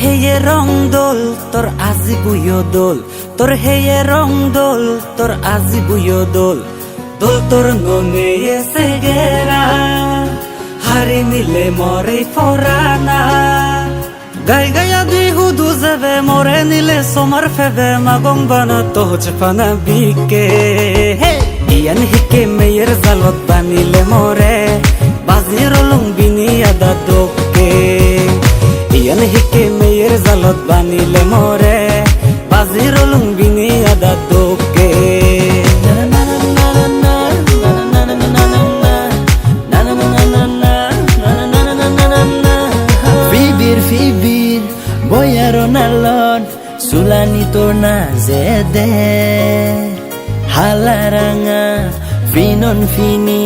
হেয়ে রং দোল তোর আজি বুয়ো দোল তোর হেয়ে রং দোল তোর আজি বুয়ো দোল দোল তোর ননে এসে গেরা হারি মিলে মরে ফোরানা গাই গায়া বিহু দুজবে মরে নিলে সোমার ফেবে মাগং বানা তোজ ফানা বিকে ইয়ান হিকে মেয়ের জালত বানিলে মরে বাজির লুং বিনি আদা দোকে ইয়ান হিকে মেয়ের জালত বানিলে মরে বাজির লুং বিনি আদা দোকে Fibir boyaron alon sulani torna zede halaranga finon fini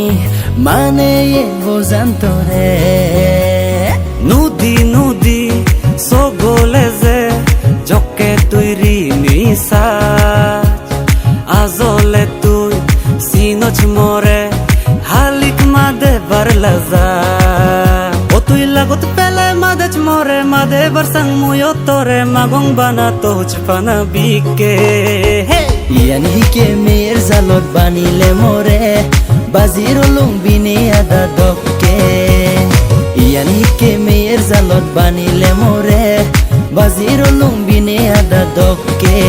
mane ye bozantore Nudi Nudi সগলে যে জকে তুই রিনিসা আজলে তুই সিনচ মরে হালিক মাদে বারলাজা ও তুই লাগত পেলে মাদেচ মরে মাদে বরসং মুয়ো তোরে মাগং বানা তোজ ফানা বিকে ইয়ান হিকে মেয়ের জালত বানিলে মরে বাজির লুং বিনে আদা দকে ইয়ান হিকে মেয়ের জালত বানিলে মরে বাজির লুং বিনে আদা দকে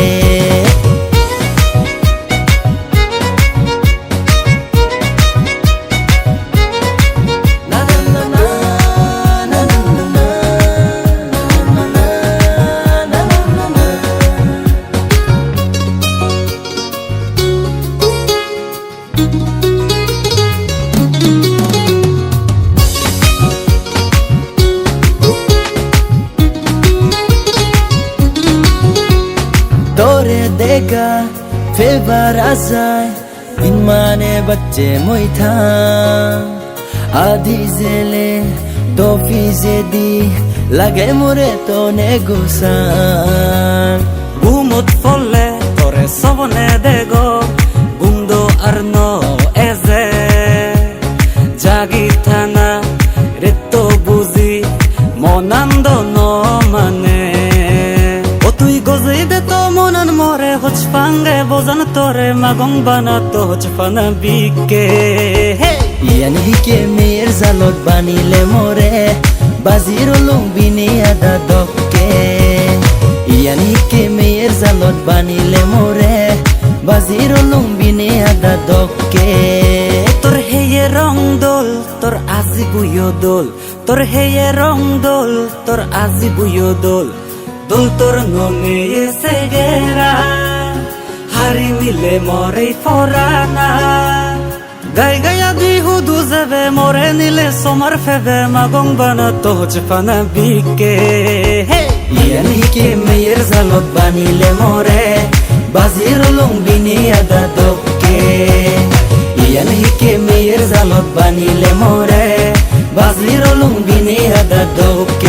तोरे देगा फेवर आजाए इन माने बच्चे मोई था आधी जेले तो फीजे दी लगे मुरे तो ने गुस्सा বুমত ফলে তোরে সবনে দেগো বুমদো আর নো এজে জাগি থানা রেতো বুঝি মনান্দ ন মানে ও তুই গজই দে তো মনন মরে হচ পাঙ্গে বোজান তোরে মাগং বানা তো হচ ফানা বিকে ইয়ান হিকে মেয়ের জালত বানিলে মরে বাজির লুং বিনে আদা দকে ইয়ান হিকে মেয়ের জালত বানিলে মরে বাজির লুং বিনে আদা দকে তোর হেয়ে রং দোল তোর আজি বুয়ো দোল তোর হেয়ে রং দোল তোর আজি বুয়ো দোল দোল তোর ননে এসে গেরা হারি মিলে মরে ফোরানা গাই গায়া বিহু দুজবে মরে নিলে সোমার ফেবে মাগং বানা তোজ ফানা বিকে ইয়ান হিকে মেয়ের জালত বানিলে মরে বাজির লুং বিনে আদা দকে ইয়ান হিকে মেয়ের জালত বানিলে মরে বাজির লুং বিনে আদা দকে